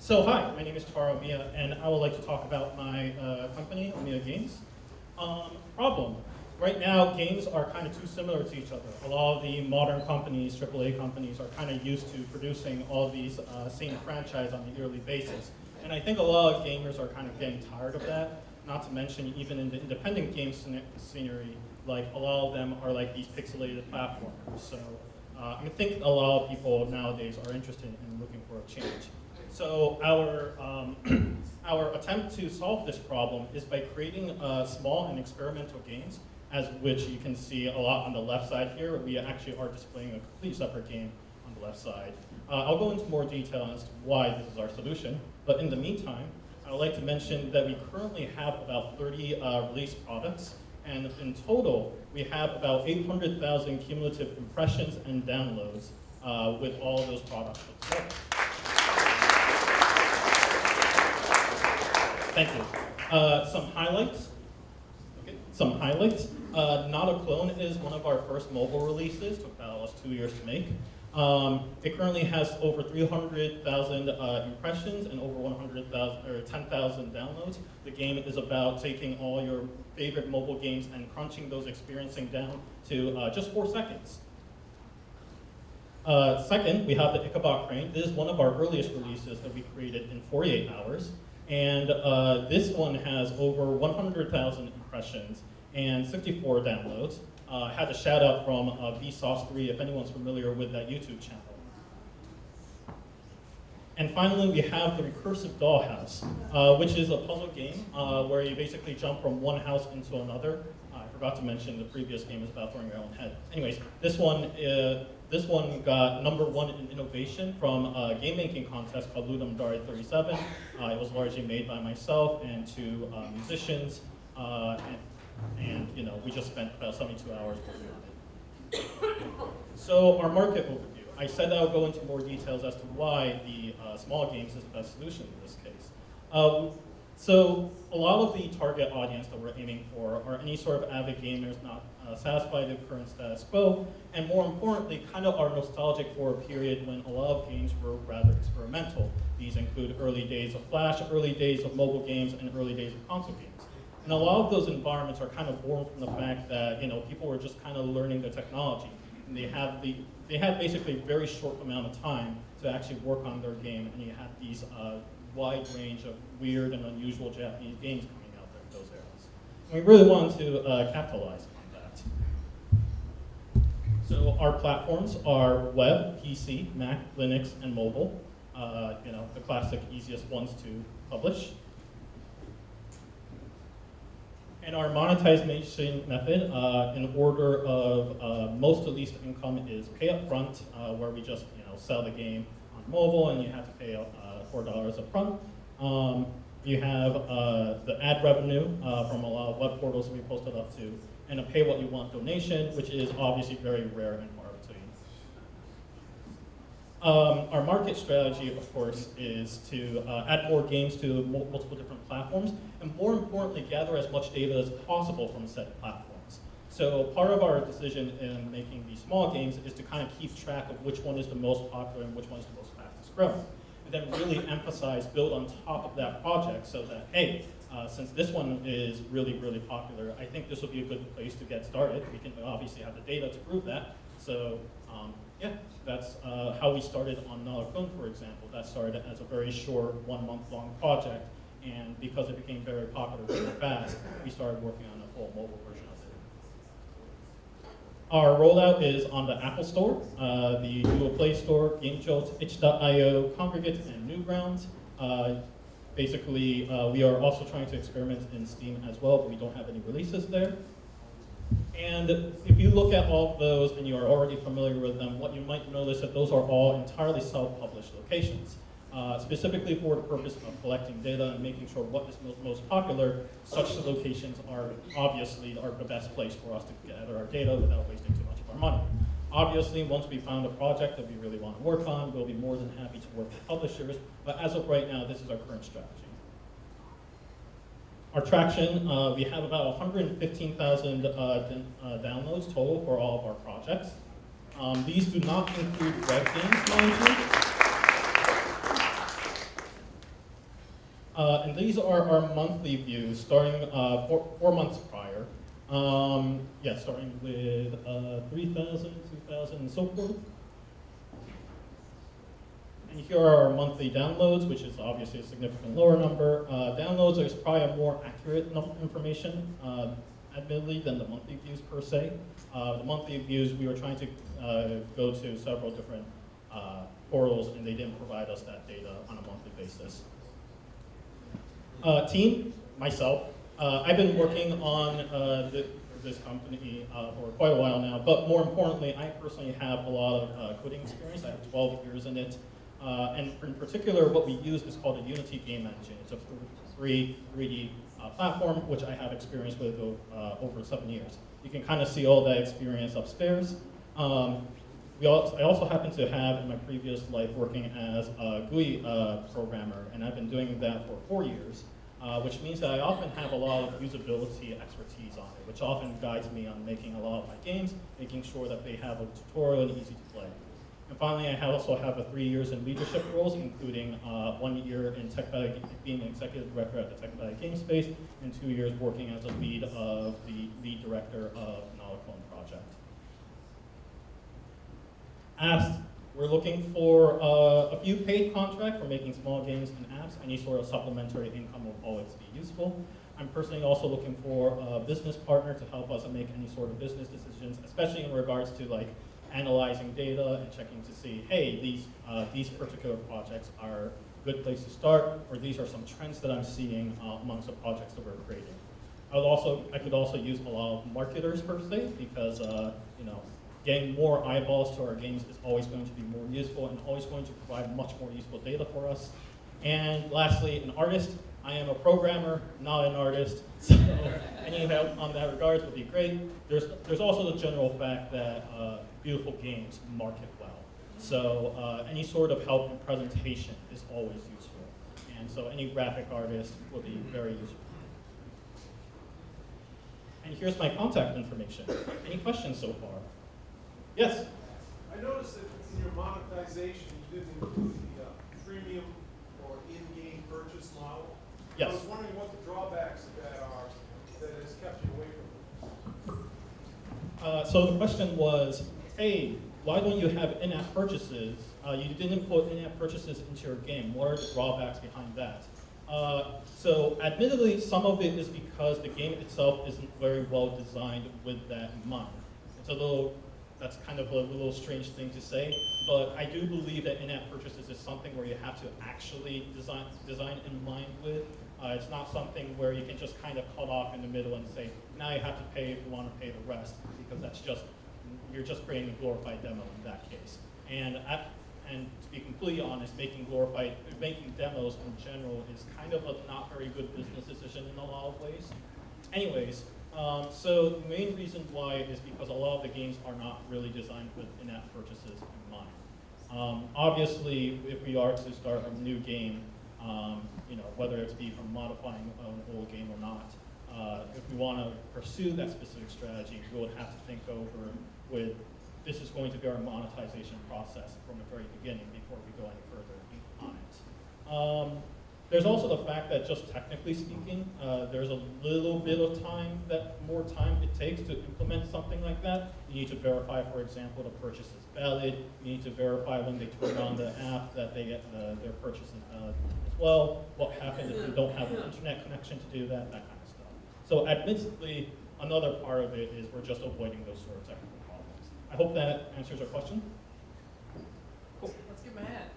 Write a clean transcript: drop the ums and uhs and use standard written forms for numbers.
Hi, my name is Omiya, and I would like to talk about my company, Omiya Games. Problem. Right now, games are kind of too similar to each other. A lot of the modern companies, AAA companies, are kind of used to producing all these same franchise on a yearly basis. And I think a lot of gamers are kind of getting tired of that. Not to mention, even in the independent game scenery, like a lot of them are like these pixelated platformers. So I think a lot of people nowadays are interested in looking for a change. So our attempt to solve this problem is by creating small and experimental games, as which you can see a lot on the left side here. We actually are displaying a complete separate game on the left side. I'll go into more detail as to why this is our solution, but in the meantime, I would like to mention that we currently have about 30 released products, and in total, we have about 800,000 cumulative impressions and downloads with all of those products put together. Thank you. Some highlights. Not a Clone is one of our first mobile releases. Took about almost 2 years to make. It currently has over 300,000 impressions and over 100,000 or 10,000 downloads. The game is about taking all your favorite mobile games and crunching those experiencing down to just 4 seconds. Second, we have the Ichabod Crane. This is one of our earliest releases that we created in 48 hours. And this one has over 100,000 impressions and 64 downloads. Had a shout out from Vsauce3 if anyone's familiar with that YouTube channel. And finally, we have the Recursive Dollhouse, which is a puzzle game where you basically jump from one house into another. I forgot to mention the previous game is about throwing your own head. Anyways, this one got #1 in innovation from a game making contest called Ludum Dare 37. It was largely made by myself and 2 musicians, and you know, we just spent about 72 hours working on it. So our market overview. I said I'll go into more details as to why the small games is the best solution in this case. So a lot of the target audience that we're aiming for are any sort of avid gamers not satisfied with current status quo, and more importantly, kind of are nostalgic for a period when a lot of games were rather experimental. These include early days of Flash, early days of mobile games, and early days of console games. And a lot of those environments are kind of born from the fact that people were just kind of learning the technology, and they had basically a very short amount of time to actually work on their game, and you had these wide range of weird and unusual Japanese games coming out there in those eras. And we really wanted to capitalize on that. So our platforms are web, PC, Mac, Linux, and mobile. The classic easiest ones to publish. And our monetization method, in order of most to least income, is pay up front, where we just sell the game on mobile, and you have to pay $4 up front. You have the ad revenue from a lot of web portals that we posted up to, and a pay what you want donation, which is obviously very rare and far between. Our market strategy, of course, is to add more games to multiple different platforms, and more importantly, gather as much data as possible from said platforms. So part of our decision in making these small games is to kind of keep track of which one is the most popular and which one is the most fastest growing. And then really emphasize, build on top of that project so that, hey, since this one is really, really popular, I think this will be a good place to get started. We can obviously have the data to prove that. So yeah, that's how we started on Not a Clone, for example. That started as a very short 1 month long project, and because it became very popular very fast, we started working on a full mobile version of it. Our rollout is on the Apple Store, the Google Play Store, GameJolt, itch.io, Congregate, and Newgrounds. Basically, we are also trying to experiment in Steam as well, but we don't have any releases there. And if you look at all of those and you are already familiar with them, what you might notice that those are all entirely self-published locations. Specifically for the purpose of collecting data and making sure what is most popular, such locations are obviously the best place for us to gather our data without wasting too much of our money. Obviously, once we found a project that we really want to work on, we'll be more than happy to work with publishers, but as of right now, this is our current strategy. Our traction, we have about 115,000 downloads total for all of our projects. These do not include web games, mind you. And these are our monthly views starting 4 months prior. Yeah, starting with 3,000, 2,000, and so forth. And here are our monthly downloads, which is obviously a significant lower number. Downloads is probably a more accurate information, admittedly, than the monthly views per se. The monthly views, we were trying to go to several different portals, and they didn't provide us that data on a monthly basis. Team, myself. I've been working on this company for quite a while now, but more importantly, I personally have a lot of coding experience. I have 12 years in it. And in particular, what we use is called a Unity game engine. It's a free 3D platform, which I have experience with over 7 years. You can kind of see all that experience upstairs. I also happen to have, in my previous life, working as a GUI programmer, and I've been doing that for 4 years, which means that I often have a lot of usability expertise on it, which often guides me on making a lot of my games, making sure that they have a tutorial and easy to play. And finally, I also have 3 years in leadership roles, including 1 year in being an executive director at the TechBuddy Game Space, and 2 years working as a lead of the lead director of Clone Project. Asked, we're looking for a few paid contracts for making small games and apps. Any sort of supplementary income will always be useful. I'm personally also looking for a business partner to help us make any sort of business decisions, especially in regards to like analyzing data and checking to see, hey, these particular projects are a good place to start, or these are some trends that I'm seeing amongst the projects that we're creating. I could also use a lot of marketers per se, because getting more eyeballs to our games is always going to be more useful and always going to provide much more useful data for us. And lastly, an artist. I am a programmer, not an artist, so any help on that regards would be great. There's also the general fact that beautiful games market well. So any sort of help in presentation is always useful. And so any graphic artist would be very useful. And here's my contact information. Any questions so far? Yes? I noticed that in your monetization, you didn't include the premium or in-game purchase model. Yes. I was wondering what the drawbacks of that are that has kept you away from this. So the question was, hey, why don't you have in-app purchases? You didn't put in-app purchases into your game. What are the drawbacks behind that? So admittedly, some of it is because the game itself isn't very well designed with that in mind. That's kind of a little strange thing to say, but I do believe that in-app purchases is something where you have to actually design in mind with. It's not something where you can just kind of cut off in the middle and say, now you have to pay if you want to pay the rest, because you're just creating a glorified demo in that case. And to be completely honest, making demos in general is kind of a not very good business decision in a lot of ways. Anyways, so the main reason why is because a lot of the games are not really designed with in-app purchases in mind. Obviously, if we are to start a new game, whether it's be from modifying an old game or not, if we want to pursue that specific strategy, we would have to think over this is going to be our monetization process from the very beginning before we go any further on it. There's also the fact that just technically speaking, there's a little bit of more time it takes to implement something like that. You need to verify, for example, the purchase is valid. You need to verify when they turn on the app that they get their purchase is valid as well. What happens if you don't have an internet connection to do that kind of stuff. So admittedly, another part of it is we're just avoiding those sort of technical problems. I hope that answers your question. Cool. Let's give him a hand.